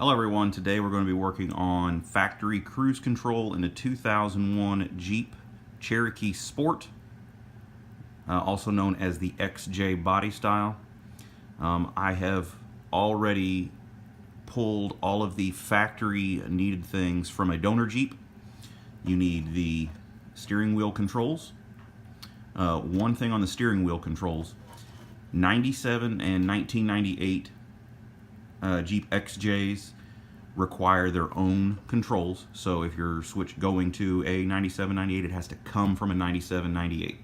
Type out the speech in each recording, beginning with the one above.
Hello everyone, today we're going to be working on factory cruise control in a 2001 Jeep Cherokee Sport, also known as the XJ body style. I have already pulled all of the factory needed things from a donor Jeep. You need the steering wheel controls. One thing on the steering wheel controls, 97 and 1998 Jeep XJs require their own controls. So if you're going to a 97, 98, it has to come from a 97, 98.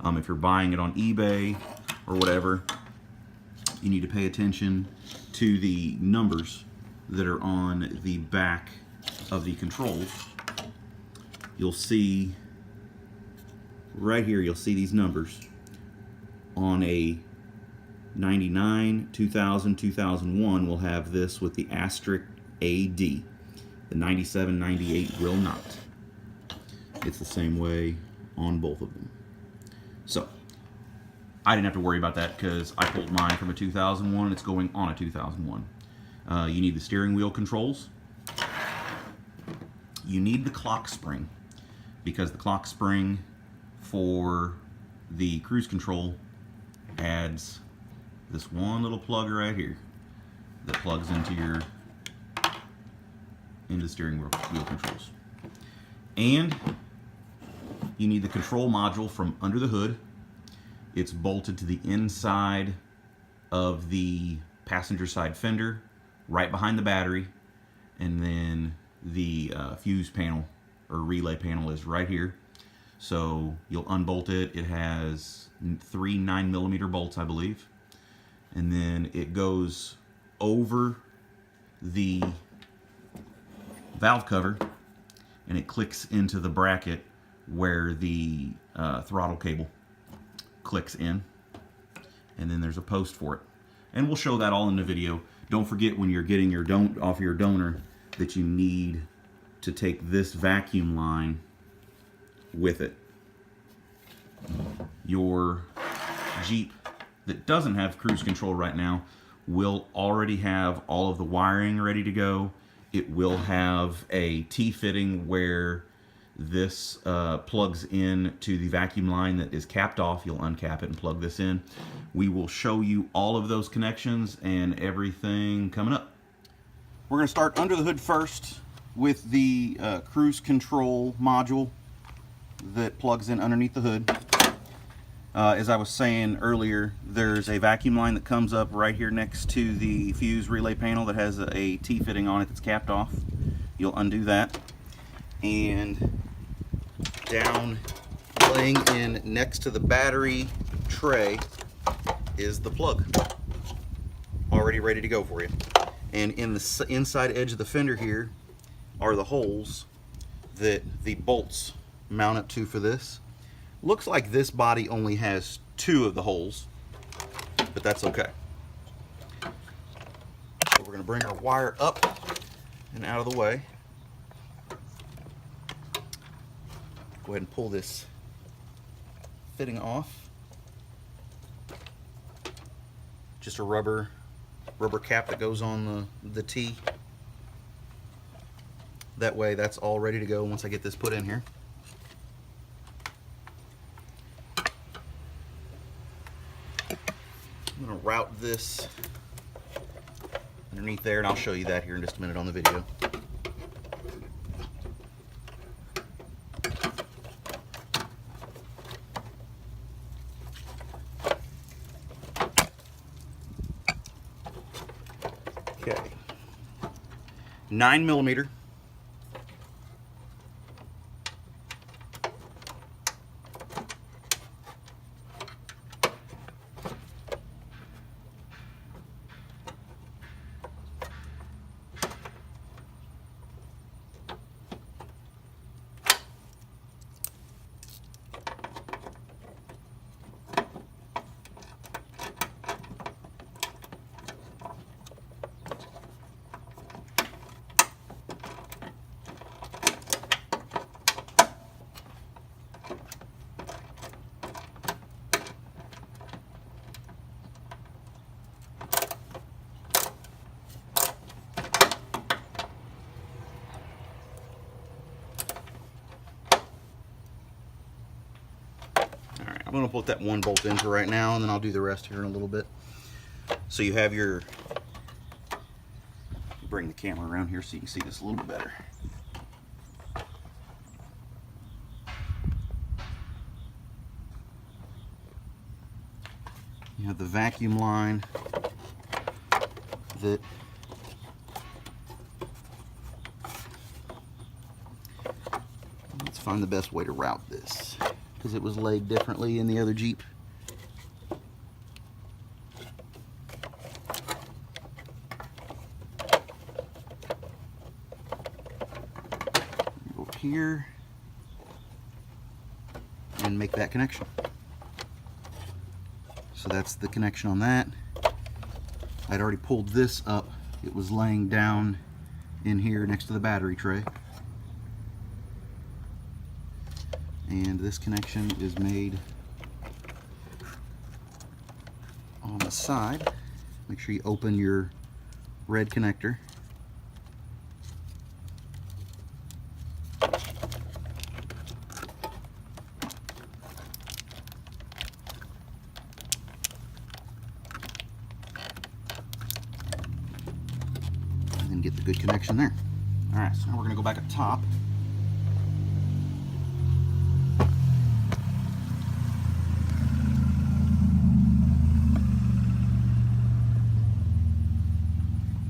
If you're buying it on eBay or whatever, you need to pay attention to the numbers that are on the back of the controls. You'll see right here, you'll see these numbers on a 99, 2000, 2001 will have this with the asterisk AD. The 97, 98 will not. It's the same way on both of them. So I didn't have to worry about that because I pulled mine from a 2001 and it's going on a 2001. You need the steering wheel controls. You need the clock spring, because the clock spring for the cruise control adds this one little plug right here that plugs into the steering wheel controls. And you need the control module from under the hood. It's bolted to the inside of the passenger side fender, right behind the battery, and then the fuse panel or relay panel is right here. So you'll unbolt it. It has 3 9mm bolts, I believe. And then it goes over the valve cover and it clicks into the bracket where the throttle cable clicks in. And then there's a post for it. And we'll show that all in the video. Don't forget, when you're getting your off your donor, that you need to take this vacuum line with it. Your Jeep that doesn't have cruise control right now will already have all of the wiring ready to go. It will have a T-fitting where this plugs in to the vacuum line that is capped off. You'll uncap it and plug this in. We will show you all of those connections and everything coming up. We're going to start under the hood first with the cruise control module that plugs in underneath the hood. As I was saying earlier, there's a vacuum line that comes up right here next to the fuse relay panel that has a T-fitting on it that's capped off. You'll undo that. And down, laying in next to the battery tray, is the plug. Already ready to go for you. And in the inside edge of the fender here are the holes that the bolts mount up to for this. Looks like this body only has 2 of the holes, but that's okay. So we're going to bring our wire up and out of the way. Go ahead and pull this fitting off. Just a rubber cap that goes on the T. That way that's all ready to go once I get this put in here. I'm going to route this underneath there, and I'll show you that here in just a minute on the video. Okay. 9mm. going to put that one bolt in for right now, and then I'll do the rest here in a little bit. So you have your, bring the camera around here so you can see this a little bit better. You have the vacuum line that let's find the best way to route this, because it was laid differently in the other Jeep. Go here and make that connection. So that's the connection on that. I'd already pulled this up. It was laying down in here next to the battery tray. And this connection is made on the side. Make sure you open your red connector. And get the good connection there. Alright, so now we're going to go back up top.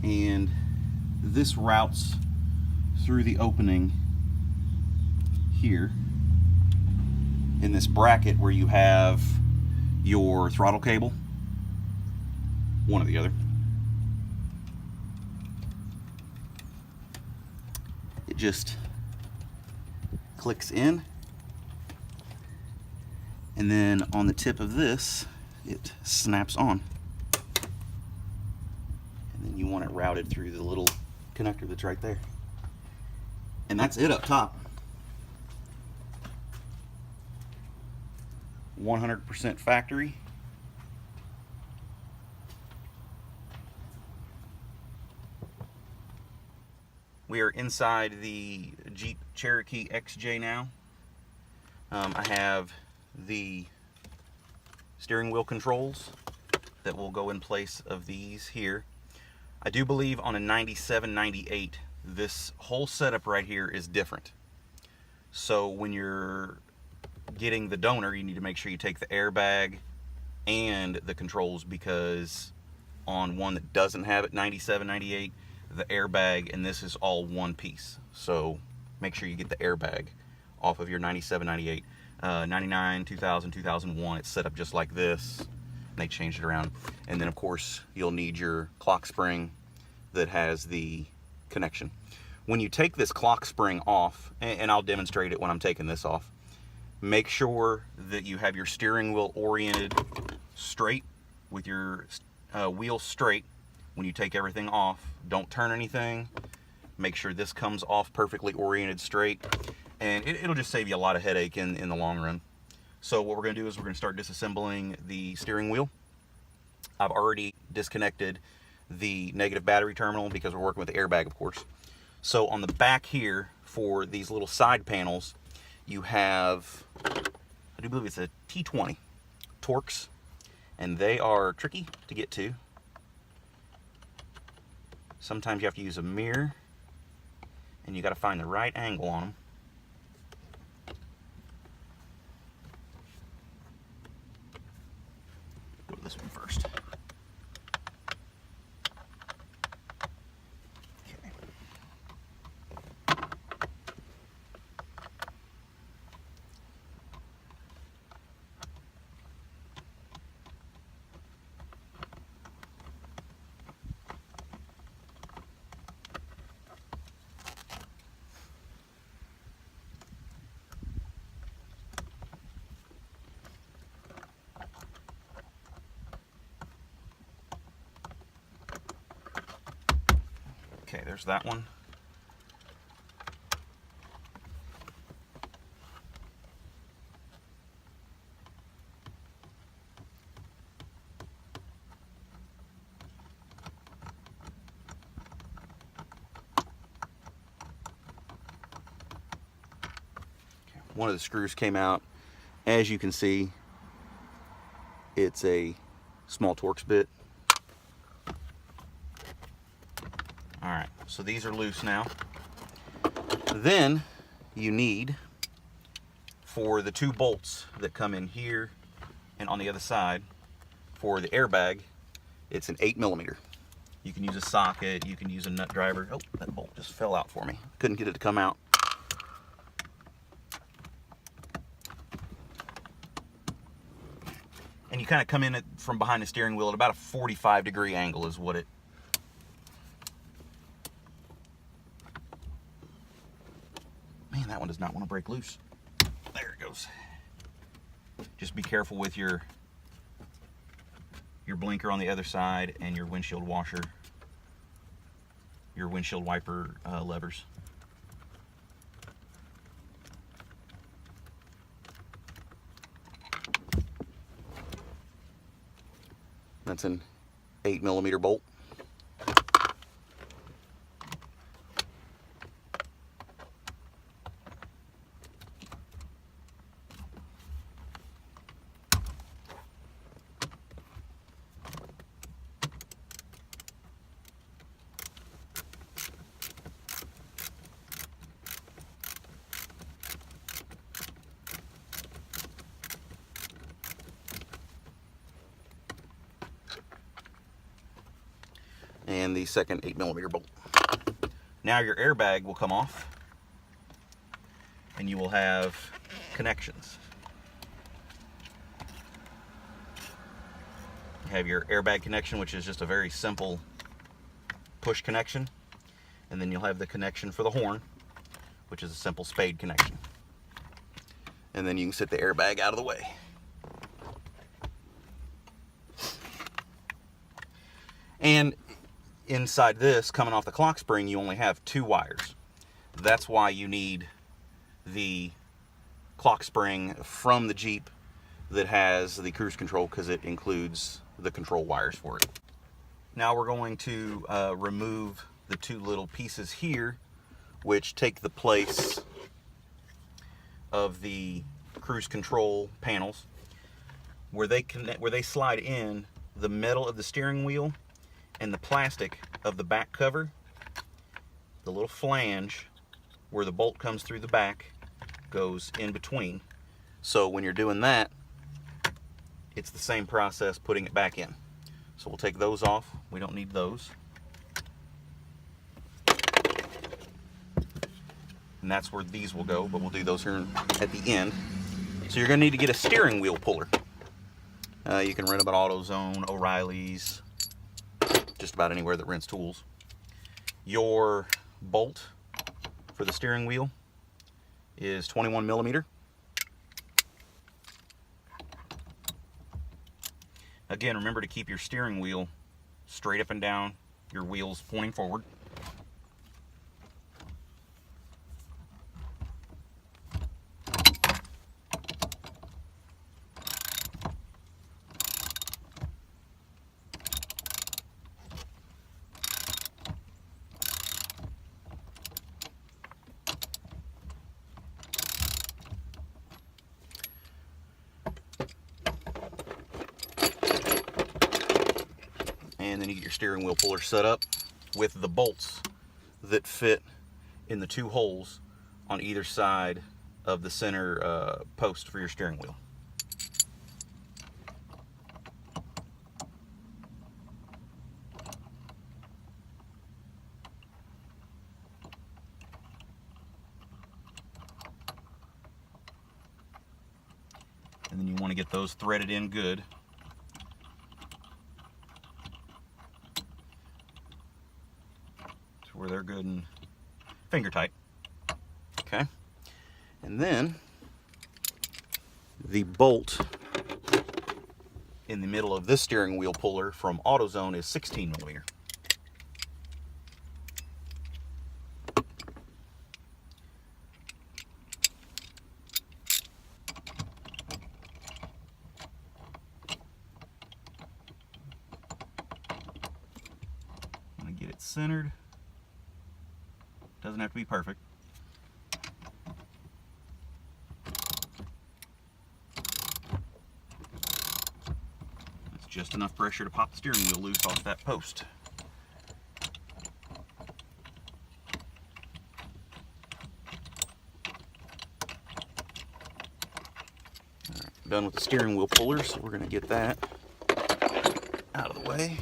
And this routes through the opening here in this bracket where you have your throttle cable, one or the other. It just clicks in, and then on the tip of this it snaps on, and then you want it routed through the little connector that's right there, and that's it up top. 100% factory. We are inside the Jeep Cherokee XJ now. I have the steering wheel controls that will go in place of these here. I do believe on a 97, 98, this whole setup right here is different. So when you're getting the donor, you need to make sure you take the airbag and the controls, because on one that doesn't have it, 97, 98, the airbag and this is all one piece. So make sure you get the airbag off of your 97, 98. 99, 2000, 2001, it's set up just like this, and they changed it around. And then of course you'll need your clock spring that has the connection. When you take this clock spring off, and I'll demonstrate it when I'm taking this off, make sure that you have your steering wheel oriented straight with your wheel straight. When you take everything off, don't turn anything. Make sure this comes off perfectly oriented straight, and it'll just save you a lot of headache in the long run. So what we're going to do is we're going to start disassembling the steering wheel. I've already disconnected the negative battery terminal because we're working with the airbag, of course. So on the back here for these little side panels, you have, I do believe it's a T20 Torx, and they are tricky to get to. Sometimes you have to use a mirror, and you got to find the right angle on them. Go to this one first. Okay, there's that one. Okay, one of the screws came out. As you can see, it's a small Torx bit. Alright, so these are loose now. Then you need, for the 2 bolts that come in here and on the other side, for the airbag, it's an 8mm. You can use a socket, you can use a nut driver. Oh, that bolt just fell out for me. Couldn't get it to come out. And you kind of come in from behind the steering wheel at about a 45-degree angle is what it... Man, that one does not want to break loose. There it goes. Just be careful with your blinker on the other side and your windshield washer, your windshield wiper levers. That's an 8mm bolt. And the second 8mm bolt. Now your airbag will come off and you will have connections. You have your airbag connection, which is just a very simple push connection, and then you'll have the connection for the horn, which is a simple spade connection. And then you can set the airbag out of the way. And inside this, coming off the clock spring, you only have 2 wires. That's why you need the clock spring from the Jeep that has the cruise control, because it includes the control wires for it. Now we're going to remove the 2 little pieces here, which take the place of the cruise control panels. Where they slide in, the metal of the steering wheel and the plastic of the back cover, the little flange where the bolt comes through the back goes in between. So when you're doing that, it's the same process putting it back in. So we'll take those off. We don't need those. And that's where these will go, but we'll do those here at the end. So you're going to need to get a steering wheel puller. You can rent them at AutoZone, O'Reilly's, just about anywhere that rents tools. Your bolt for the steering wheel is 21mm. Again, remember to keep your steering wheel straight up and down, your wheels pointing forward. And then you get your steering wheel puller set up with the bolts that fit in the 2 holes on either side of the center post for your steering wheel. And then you want to get those threaded in good. Where they're good and finger tight. Okay. And then the bolt in the middle of this steering wheel puller from AutoZone is 16mm. I'm going to get it centered. Doesn't have to be perfect. Just enough pressure to pop the steering wheel loose off that post. Done with the steering wheel puller, so we're going to get that out of the way.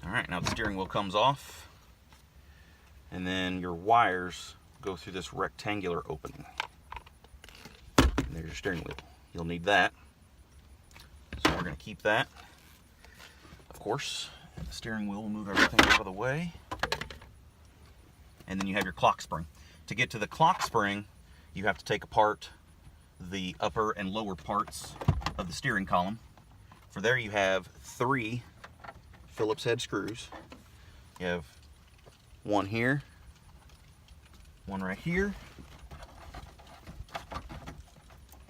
Alright, now the steering wheel comes off, and then your wires go through this rectangular opening. And there's your steering wheel. You'll need that. So we're going to keep that. Of course, the steering wheel will move everything out of the way. And then you have your clock spring. To get to the clock spring, you have to take apart the upper and lower parts of the steering column. For there you have 3 Phillips head screws. You have one here, one right here,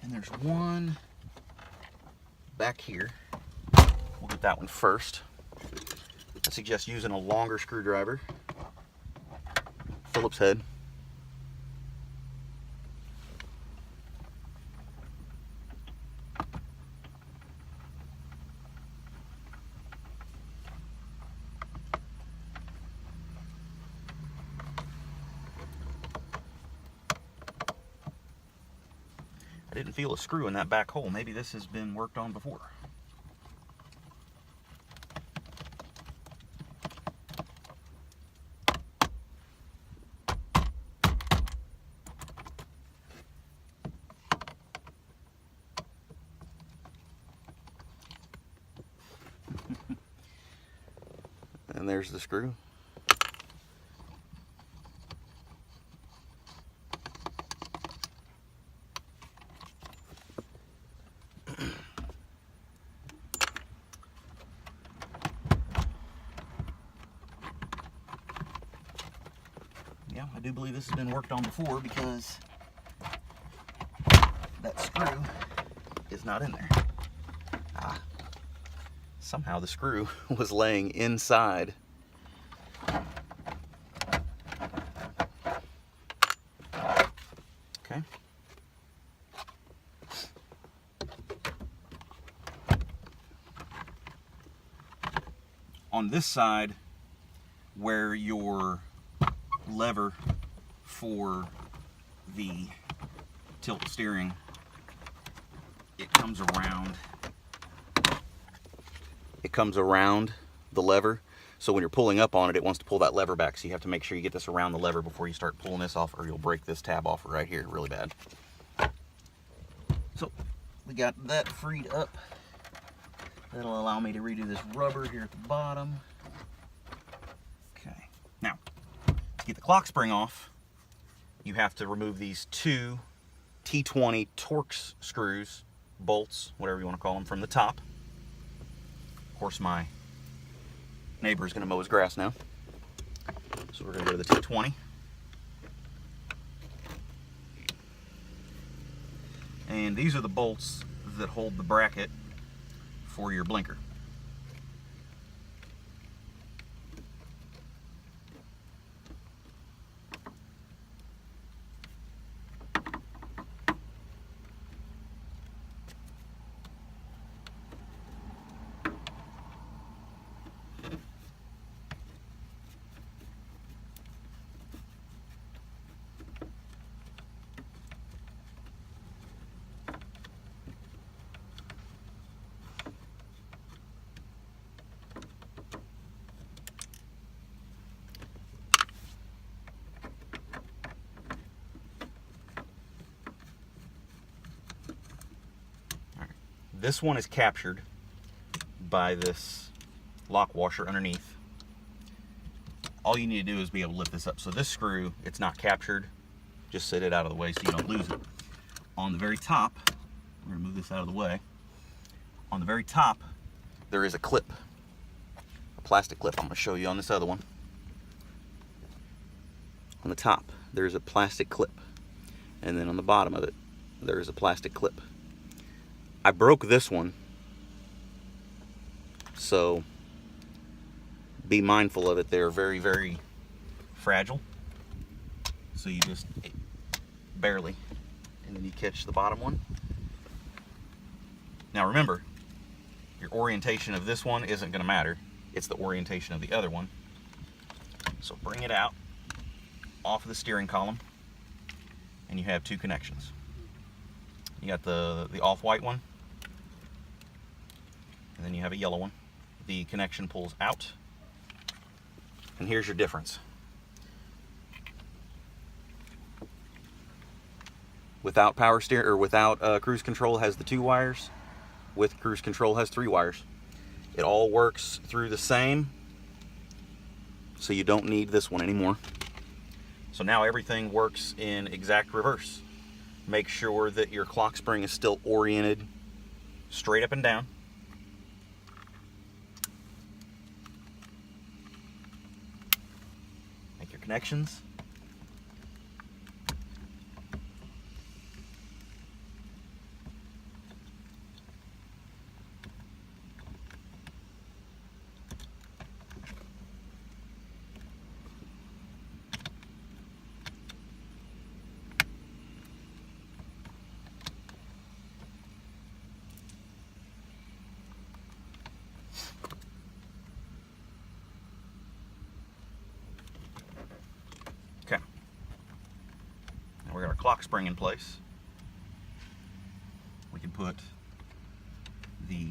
and there's one back here. We'll get that one first. I suggest using a longer screwdriver, Phillips head. I didn't feel a screw in that back hole. Maybe this has been worked on before. And there's the screw. Yeah, I do believe this has been worked on before because that screw is not in there. Somehow the screw was laying inside. Okay. On this side, where your lever for the tilt steering, it comes around. It comes around the lever, so when you're pulling up on it, it wants to pull that lever back, so you have to make sure you get this around the lever before you start pulling this off, or you'll break this tab off right here really bad. So we got that freed up. That'll allow me to redo this rubber here at the bottom. Okay, now to get the clock spring off, you have to remove these 2 T20 Torx screws, bolts, whatever you want to call them, from the top. Of course, my neighbor is going to mow his grass now, so we're going to go to the T20. And these are the bolts that hold the bracket for your blinker. This one is captured by this lock washer underneath. All you need to do is be able to lift this up. So this screw, it's not captured. Just set it out of the way so you don't lose it. On the very top, we're going to move this out of the way. On the very top, there is a clip, a plastic clip. I'm going to show you on this other one. On the top, there's a plastic clip. And then on the bottom of it, there is a plastic clip. I broke this one, so be mindful of it. They're very, very fragile. So you just barely, and then you catch the bottom one. Now remember, your orientation of this one isn't going to matter. It's the orientation of the other one. So bring it out off of the steering column, and you have two connections. You got the off-white one, and then you have a yellow one. The connection pulls out, and here's your difference. Without power steer or without cruise control has the 2 wires. With cruise control has 3 wires. It all works through the same, so you don't need this one anymore. So now everything works in exact reverse. Make sure that your clock spring is still oriented straight up and down. Make your connections. Okay. Now we got our clock spring in place. We can put the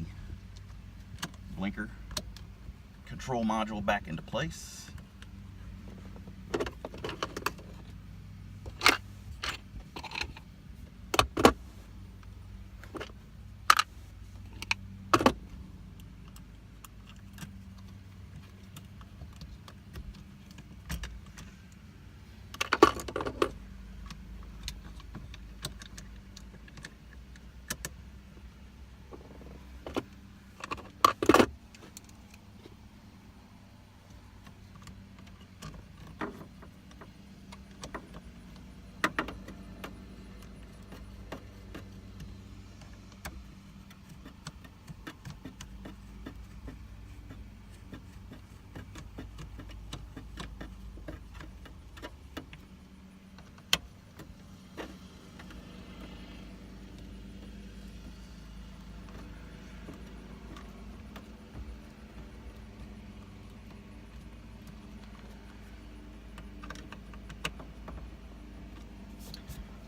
blinker control module back into place.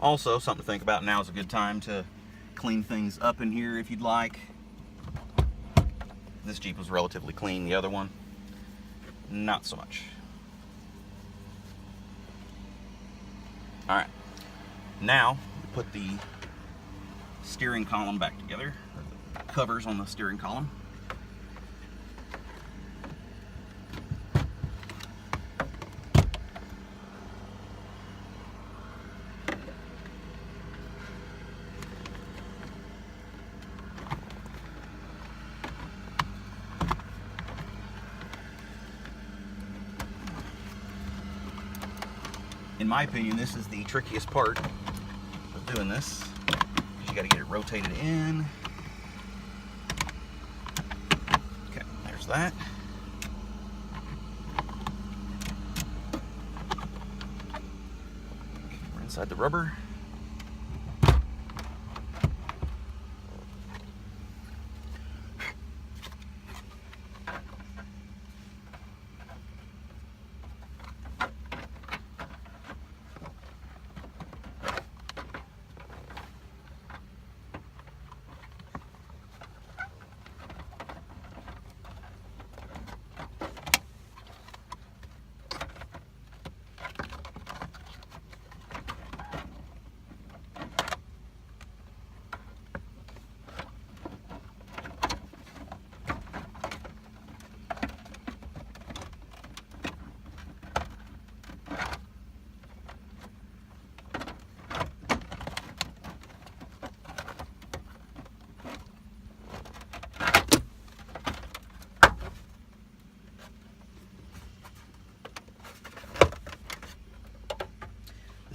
Also, something to think about, now is a good time to clean things up in here if you'd like. This Jeep was relatively clean, the other one, not so much. Alright, now we put the steering column back together, or the covers on the steering column. In my opinion, this is the trickiest part of doing this. You got to get it rotated in. Okay, there's that. We're inside the rubber.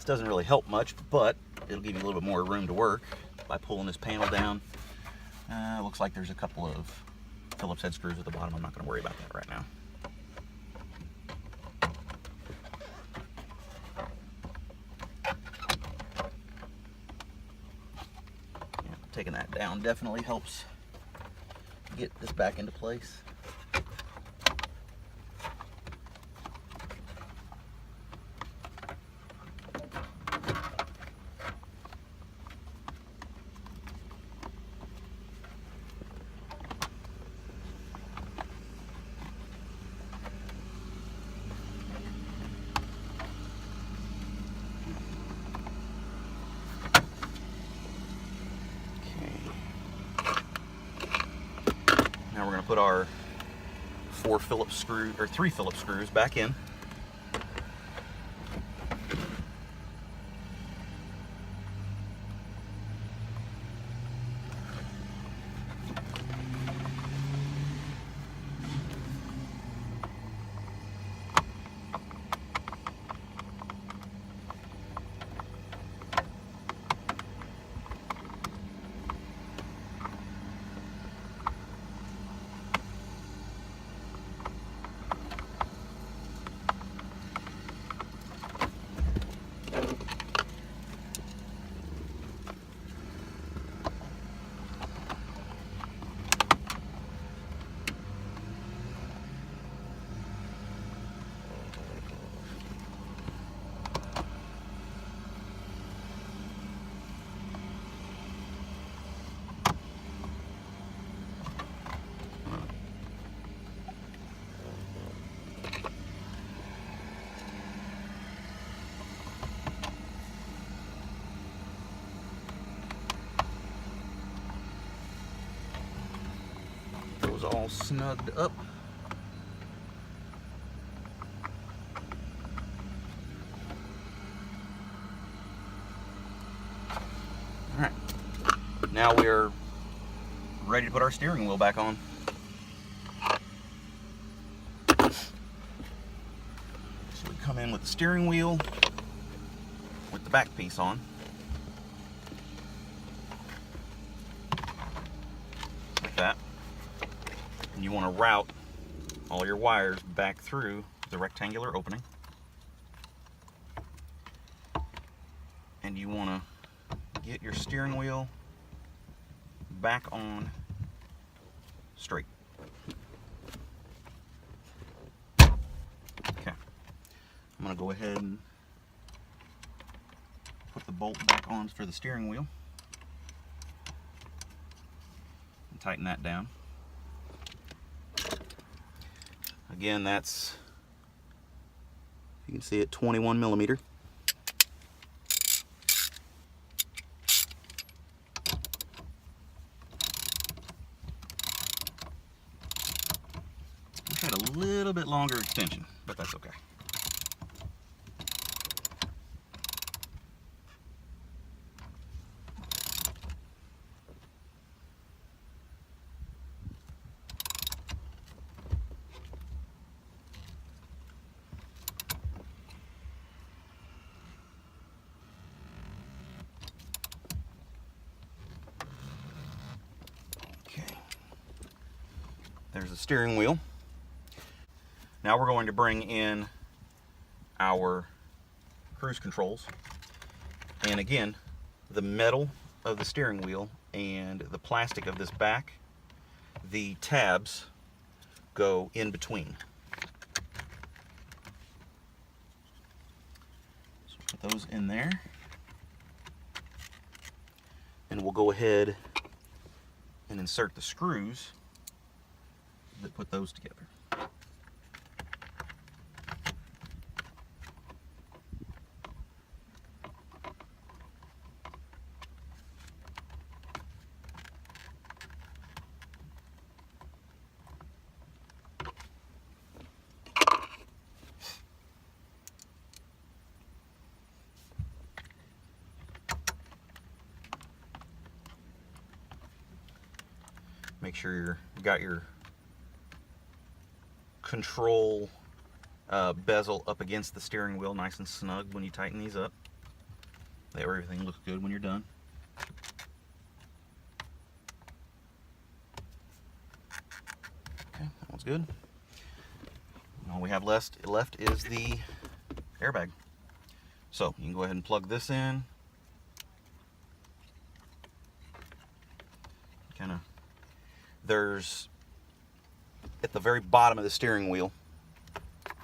Doesn't really help much, but it'll give you a little bit more room to work by pulling this panel down Looks like there's a couple of Phillips head screws at the bottom. I'm not going to worry about that right now. Yeah, taking that down definitely helps get this back into place. Now we're going to put our 3 Phillips screws back in. Those all snugged up. All right, now we're ready to put our steering wheel back on. So we come in with the steering wheel with the back piece on. Like that. And you want to route all your wires back through the rectangular opening. And you want to get your steering wheel back on straight. Okay. I'm going to go ahead and put the bolt back on for the steering wheel and tighten that down. Again, that's, you can see it, 21 millimeter. Wish I had a little bit longer extension, but that's okay. There's the steering wheel. Now we're going to bring in our cruise controls. And again, the metal of the steering wheel and the plastic of this back, the tabs go in between. So put those in there. And we'll go ahead and insert the screws that put those together. Make sure you've got your control bezel up against the steering wheel nice and snug when you tighten these up. That way everything looks good when you're done. good. All we have left is the airbag. So you can go ahead and plug this in. There's, at the very bottom of the steering wheel,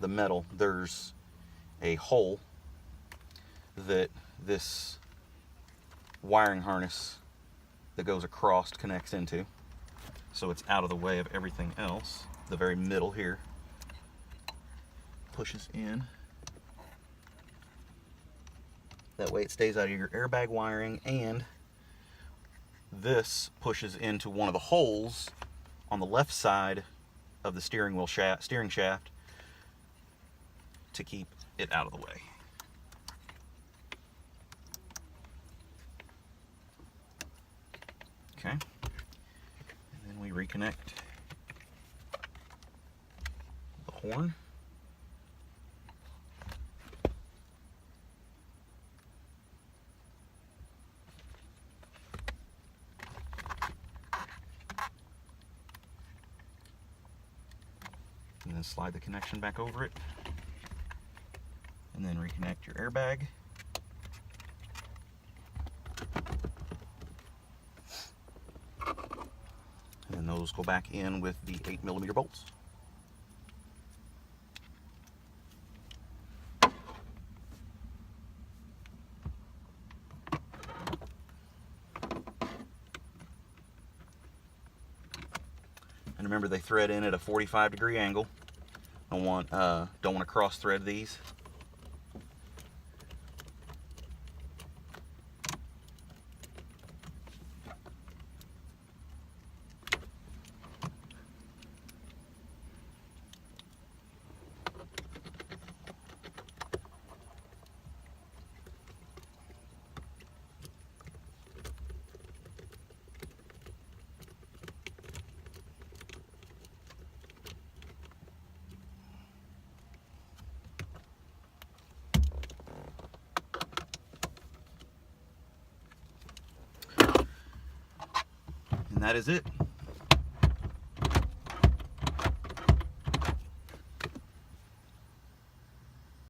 the metal, there's a hole that this wiring harness that goes across connects into. So it's out of the way of everything else. The very middle here pushes in. That way it stays out of your airbag wiring, and this pushes into one of the holes on the left side of the steering shaft to keep it out of the way. Okay. And then we reconnect the horn. And then slide the connection back over it. And then reconnect your airbag. And then those go back in with the 8mm bolts. And remember, they thread in at a 45-degree angle. Don't want to cross thread these. And that is it.